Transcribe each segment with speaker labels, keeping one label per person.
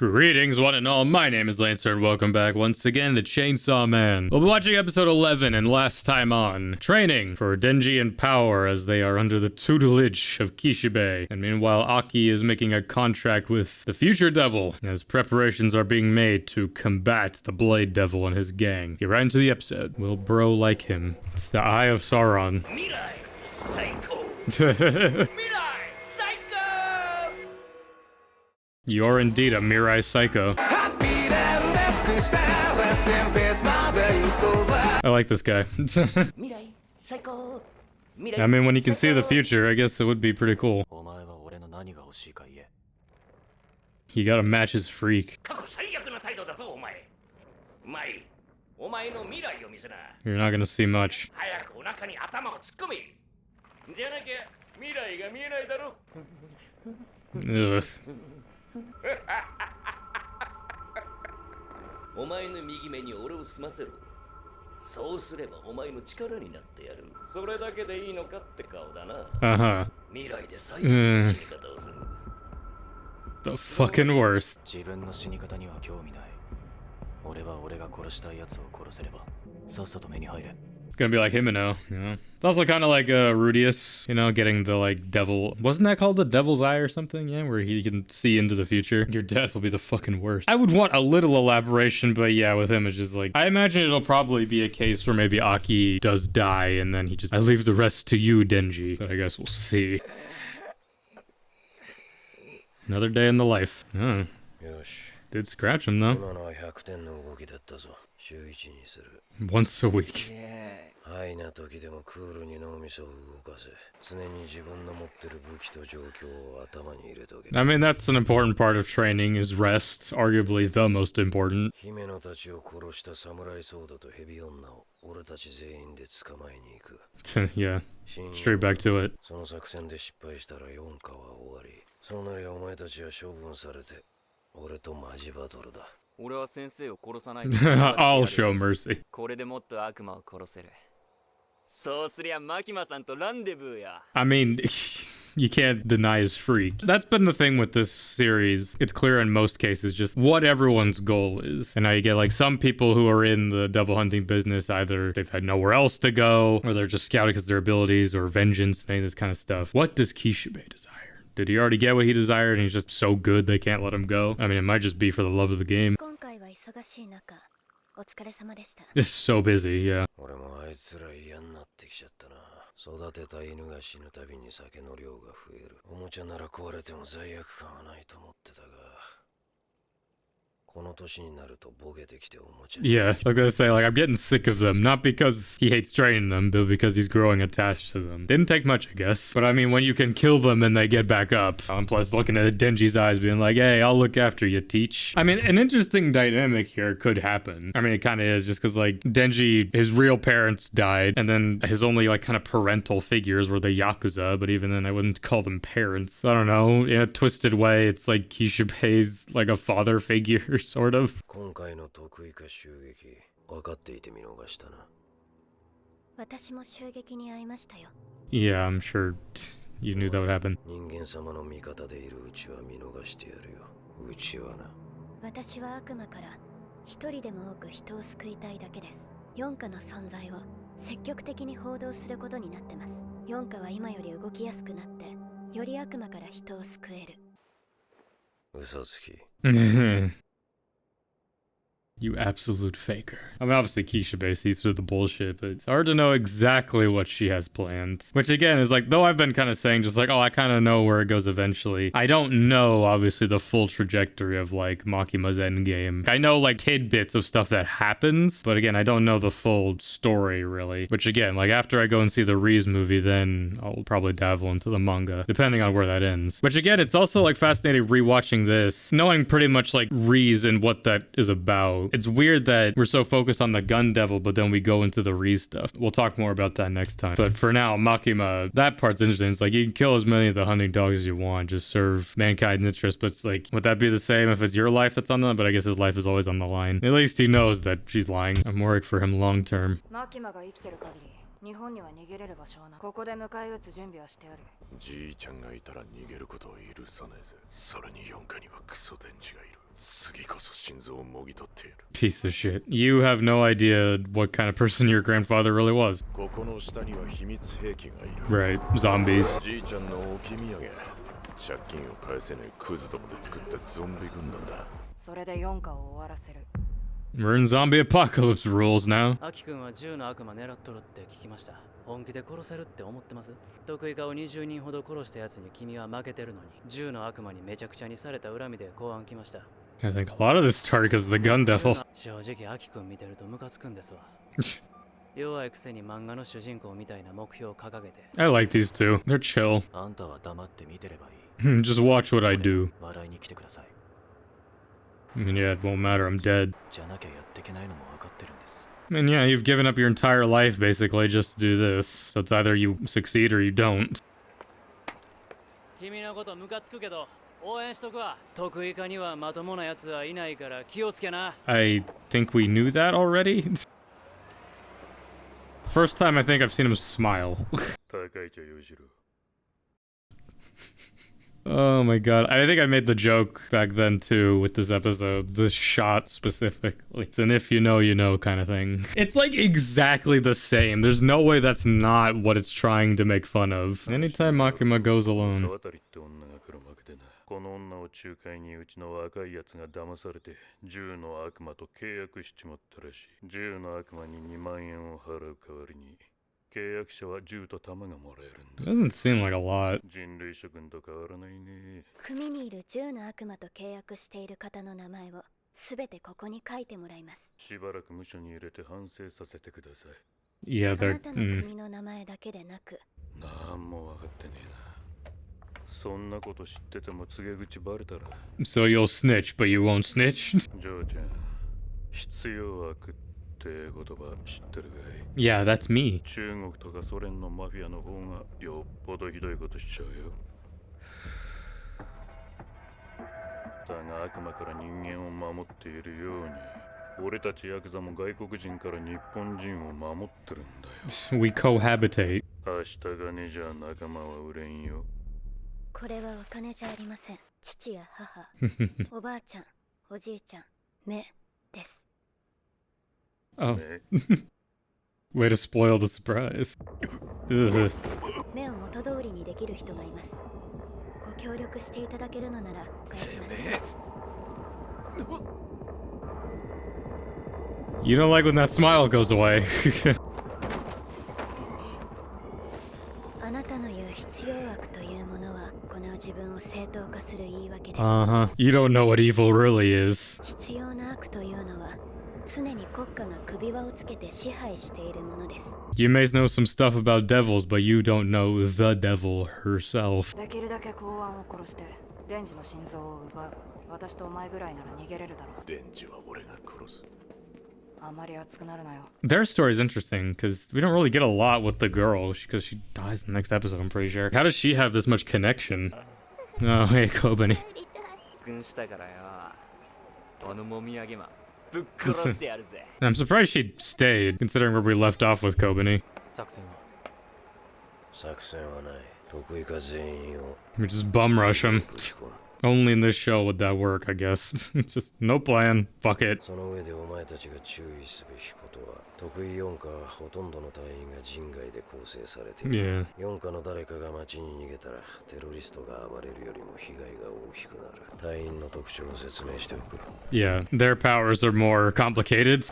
Speaker 1: Greetings, one and all. My name is Lancer, and welcome back once again to Chainsaw Man. We'll be watching episode 11 and last time on training for Denji and Power as they are under the tutelage of Kishibe. And meanwhile, Aki is making a contract with the Future Devil as preparations are being made to combat the Blade Devil and his gang. Get right into the episode. Will bro like him? It's the Eye of Sauron.
Speaker 2: Mirai Psycho.
Speaker 1: You're indeed a Mirai Psycho. I like this guy. I mean, when you can see the future, I guess it would be pretty cool. You gotta match his freak. You're not gonna see much. Ugh.
Speaker 2: お前の右目に俺を済ませろ。そうすればお前の力になってやる。それだけでいいのかって顔だな。未来で最後の死に方をする。
Speaker 1: The fucking worst.
Speaker 3: 自分の死に方には興味ない。俺は俺が殺したい奴を殺せれば、さっさと目に入れ。
Speaker 1: Gonna be like Himeno, you know. It's also kind of like Rudius, you know, getting the like devil. Wasn't that called the Devil's Eye or something? Yeah, where he can see into the future. Your death will be the fucking worst. I would want a little elaboration, but yeah, with him it's just like I imagine it'll probably be a case where maybe Aki does die, and then he just I leave the rest to you, Denji. But I guess we'll see. Another day in the life. Oh. Did scratch him though. Once a week. I mean, that's an important part of training is rest, arguably the most important. Yeah, straight back to it. I'll show mercy. I mean, you can't deny his freak. That's been the thing with this series. It's clear in most cases just what everyone's goal is. And now you get like some people who are in the devil hunting business, either they've had nowhere else to go, or they're just scouting because of their abilities or vengeance and any of this kind of stuff. What does Kishibe desire? Did he already get what he desired and he's just so good they can't let him go? I mean, it might just be for the love of the game. It's so busy, yeah. Yeah, I was gonna say, like, I'm getting sick of them, not because he hates training them, but because he's growing attached to them. Didn't take much, I guess. But I mean, when you can kill them and they get back up, I'm plus looking at Denji's eyes being like, hey, I'll look after you, teach. I mean, an interesting dynamic here could happen. I mean, it kind of is, just because, like, Denji, his real parents died, and then his only, like, kind of parental figures were the Yakuza, but even then I wouldn't call them parents. I don't know, in a twisted way, it's like Kishibe's, like, a father figure. Sort of. Yeah, I'm sure you knew that would happen. You absolute faker. I mean, obviously Kishibe sees through the bullshit, but it's hard to know exactly what she has planned. Which again is like, though I've been kind of saying just like, oh, I kind of know where it goes eventually. I don't know, obviously, the full trajectory of like Makima's endgame. I know like tidbits of stuff that happens, but again, I don't know the full story really. Which again, like after I go and see the Reze movie, then I'll probably dabble into the manga, depending on where that ends. Which again, it's also like fascinating rewatching this, knowing pretty much like Reze and what that is about. It's weird that we're so focused on the gun devil, but then we go into the Reze stuff. We'll talk more about that next time. But for now, Makima, that part's interesting. It's like you can kill as many of the hunting dogs as you want, just serve mankind's interest. But it's like, would that be the same if it's your life that's on the, but I guess his life is always on the line. At least he knows that she's lying. I'm worried for him long term.
Speaker 4: 日本には逃げれる場所はなここで迎え撃つ準備はしてあるじいちゃんがいたら逃げることを許さねえぜそれに四課にはクソ電池がいる
Speaker 1: Piece of shit. You have no idea what kind of person your grandfather really was. Right, zombies. We're in zombie apocalypse rules now.
Speaker 5: アキ君は銃の悪魔狙っとるって聞きました。本気で殺せるって思ってます？得意顔20人ほど殺したやつに君は負けてるのに、銃の悪魔にめちゃくちゃにされた恨みで公安来ました。
Speaker 1: I think a lot of this started because of the gun devil.
Speaker 5: 正直アキ君見てるとムカつくんですわ。弱いくせに漫画の主人公みたいな目標を掲げて。
Speaker 1: I like these two. They're chill.
Speaker 3: あんたは黙って見てればいい。
Speaker 1: Just watch what I do.
Speaker 3: 笑いに来てください。
Speaker 1: I mean, yeah, it won't matter. I'm dead.
Speaker 3: じゃなきゃやってけないのも分かってるんです。
Speaker 1: And yeah, you've given up your entire life basically just to do this. So it's either you succeed or you don't.
Speaker 5: 君のことムカつくけど応援しとくわ。得意化にはまともなやつはいないから気をつけな。
Speaker 1: I think we knew that already. First time I think I've seen him smile. Oh my god. I think I made the joke back then too with this episode. The shot specifically. It's an if you know kind of thing. It's like exactly the same. There's no way that's not what it's trying to make fun of. Anytime Makima goes alone.
Speaker 6: この女を仲介にうちの若いやつが騙されて銃の悪魔と契約しちまったらしい。銃の悪魔に2万円を払う代わりに契約者は銃と弾がもらえるんだ。
Speaker 1: Doesn't seem like a lot.
Speaker 6: 人類諸君と変わらないね。
Speaker 7: 組にいる銃の悪魔と契約している方の名前をすべてここに書いてもらいます。
Speaker 6: しばらく無所に入れて反省させてください。
Speaker 1: Yeah,
Speaker 7: あ
Speaker 1: they're...
Speaker 7: なたの組の名前だけでなく、
Speaker 6: なんも分かってねえな。そんなこと知ってても告げ口バレたら。
Speaker 1: So you'll snitch, but you won't snitch?
Speaker 6: ジョーちゃん、必要悪って言葉知ってるかい？
Speaker 1: Yeah, that's me.
Speaker 6: 中国とかソ連のマフィアの方がよっぽどひどいことしちゃうよ。だが悪魔から人間を守っているように、俺たちヤクザも外国人から日本人を守ってるんだよ。
Speaker 1: We cohabitate.
Speaker 6: 明日がねじゃ仲間は売れんよ。
Speaker 7: これはお金じゃありません。父や母、おばあちゃん、おじいちゃん、目です。
Speaker 1: Oh. Way to spoil the surprise. Ugh.
Speaker 7: 目を元通りにできる人がいます。ご協力していただけるのなら返します。
Speaker 1: You don't like when that smile goes away.
Speaker 7: あなたの言う必要悪というものはこの自分を正当化する言い訳です。
Speaker 1: Uh-huh. You don't know what evil really is.
Speaker 7: 必要な悪というのは常に国家が首輪をつけて支配しているものです。
Speaker 1: You may know some stuff about devils, but you don't know the devil herself.
Speaker 4: できるだけ公安を殺してデンジの心臓を奪う。私とお前ぐらいなら逃げれるだろう。
Speaker 3: デンジは俺が殺す。
Speaker 4: あまり熱くなるなよ。
Speaker 1: Their story is interesting because we don't really get a lot with the girl because she dies in the next episode, I'm pretty sure. How does she have this much connection? Oh, hey, Kobani.
Speaker 5: 君したからよ。このもみあげマンぶっ殺してやるぜ。
Speaker 1: I'm surprised she stayed, considering where we left off with Kobani.
Speaker 5: 作戦は？
Speaker 3: 作戦はない。得意か全員を。
Speaker 1: We just bum rush him. Only in this show would that work, I guess. Just no plan. Fuck it.
Speaker 3: その上でお前たちが注意すべきことは、得意4課はほとんどの隊員が人外で構成されている。
Speaker 1: Yeah.
Speaker 3: 4課の誰かが街に逃げたら、テロリストが暴れるよりも被害が大きくなる。隊員の特徴を説明しておく。
Speaker 1: Yeah, their powers are more complicated.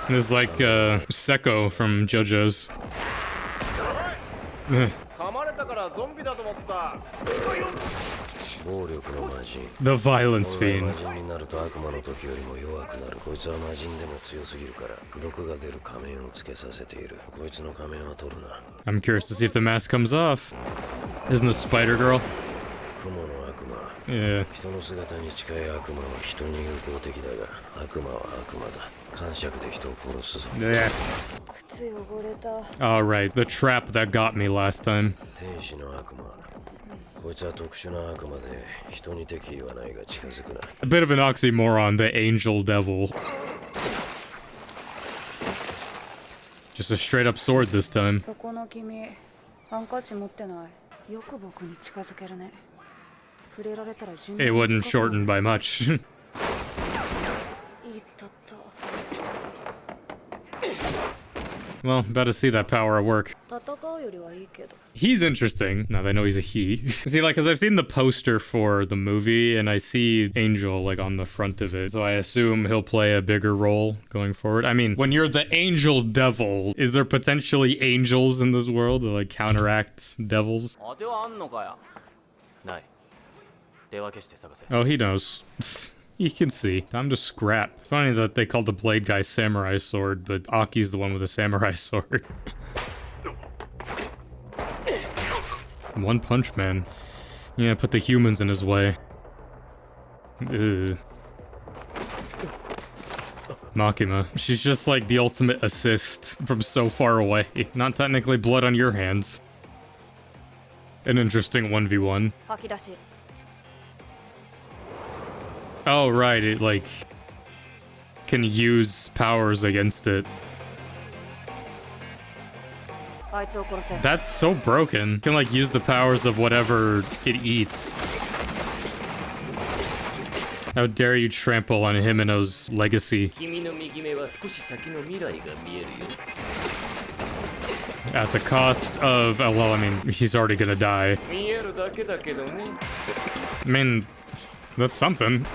Speaker 1: There's like Seko from JoJo's.
Speaker 2: 噛まれたからゾンビだと思った。
Speaker 3: 暴力の魔人。
Speaker 1: The violence
Speaker 3: 魔
Speaker 1: fiend.
Speaker 3: 人になると悪魔の時よりも弱くなる。こいつは魔人でも強すぎるから、毒が出る仮面をつけさせている。こいつの仮面は取るな。
Speaker 1: I'm curious to see if the mask comes off. Isn't the Spider Girl?
Speaker 3: 雲の悪魔。
Speaker 1: Yeah.
Speaker 3: 人の姿に近い悪魔は人に友好的だが、悪魔は悪魔だ。感触で人を殺すぞ。
Speaker 1: Yeah.
Speaker 4: 靴汚れた。
Speaker 1: All right, the trap that got me last time.
Speaker 3: 天使の悪魔。こいつは特殊な悪魔で人に敵意はないが近づくな。
Speaker 1: A bit of an oxymoron, the angel devil. Just a straight up sword this time.
Speaker 4: そこの君、ハンカチ持ってない。よく僕に近づけるね。
Speaker 1: It wouldn't shorten by much. Well, better see that power at work. He's interesting. Now they know he's a he. See, like, because I've seen the poster for the movie, and I see Angel, like, on the front of it. So I assume he'll play a bigger role going forward. I mean, when you're the angel devil, is there potentially angels in this world that, like, counteract devils? Oh, he knows. You can see. Time to scrap. It's funny that they called the blade guy Samurai Sword, but Aki's the one with a samurai sword. One Punch Man. Yeah, put the humans in his way. Ugh. Makima. She's just like the ultimate assist from so far away. Not technically blood on your hands. An interesting 1v1. Oh, right, it, like, can use powers against it. That's so broken. Can, like, use the powers of whatever it eats. How dare you trample on Himeno's legacy. At the cost of, oh, well, I mean, he's already gonna die. I mean, that's something.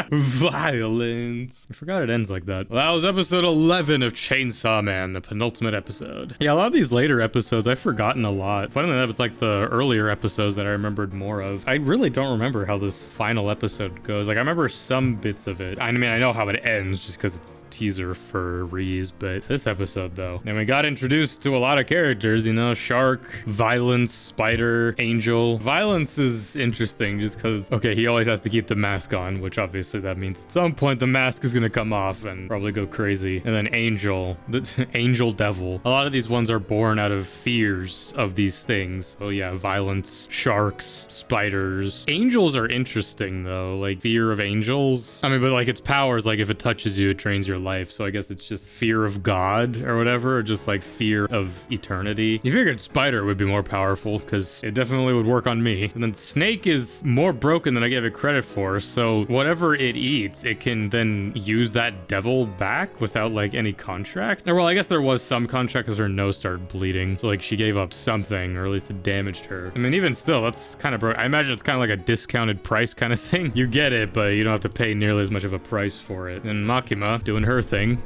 Speaker 1: Violence. I forgot it ends like that. Well, that was episode 11 of Chainsaw Man, the penultimate episode. Yeah, a lot of these later episodes, I've forgotten a lot. Funnily enough, it's like the earlier episodes that I remembered more of. I really don't remember how this final episode goes. Like, I remember some bits of it. I mean, I know how it ends just because it's the teaser for Reze, but this episode, though. And we got introduced to a lot of characters, you know, Shark, Violence, Spider, Angel. Violence is interesting just because, okay, he always has to keep the mask on, which obviously that means at some point the mask is gonna come off and probably go crazy. And then Angel, the Angel Devil. A lot of these ones are born out of fears of these things. Oh yeah, Violence, Sharks, Spiders. Angels are interesting though, like fear of angels. I mean, but like its powers, like if it touches you, it drains your life. So I guess it's just fear of God or whatever, or just like fear of eternity. You figured Spider would be more powerful because it definitely would work on me. And then Snake is more broken than I gave it credit for. So whatever it eats, it can then use that devil back without like any contract. Or well, I guess there was some contract because her nose started bleeding. So like she gave up something, or at least it damaged her. I mean, even still, that's kind of broke. I imagine it's kind of like a discounted price kind of thing. You get it, but you don't have to pay nearly as much of a price for it. And Makima doing her thing.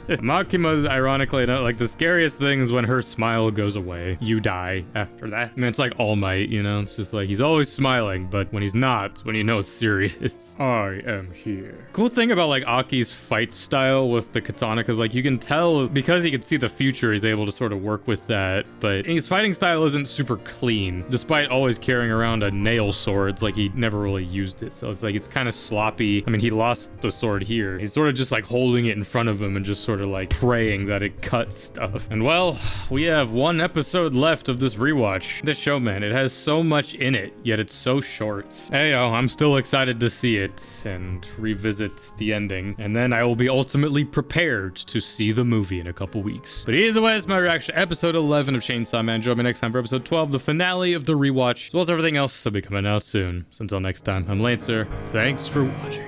Speaker 1: Makima's ironically enough, like the scariest thing is when her smile goes away. You die after that. I mean, it's like All Might, you know? It's just like he's always smiling, but when he's not, it's when you know it's serious. I am here. Cool thing about like Aki's fight style with the katana, because like you can tell because he can see the future, he's able to sort of work with that, but his fighting style isn't super clean. Despite always carrying around a nail sword, it's like he never really used it. So it's like it's kind of sloppy. I mean, he lost the sword here. He's sort of just like holding it in front of him and just sort of like praying that it cuts stuff. And well, we have one episode left of this rewatch. This show, man, it has so much in it, yet it's so short. Heyo, I'm still excited to see it and revisit the ending. And then I will be ultimately prepared to see the movie in a couple weeks. But either way, it's my reaction to episode 11 of Chainsaw Man. Join me next time for episode 12, the finale of the rewatch, as well as everything else that'll be coming out soon. So until next time, I'm Lancer. Thanks for watching.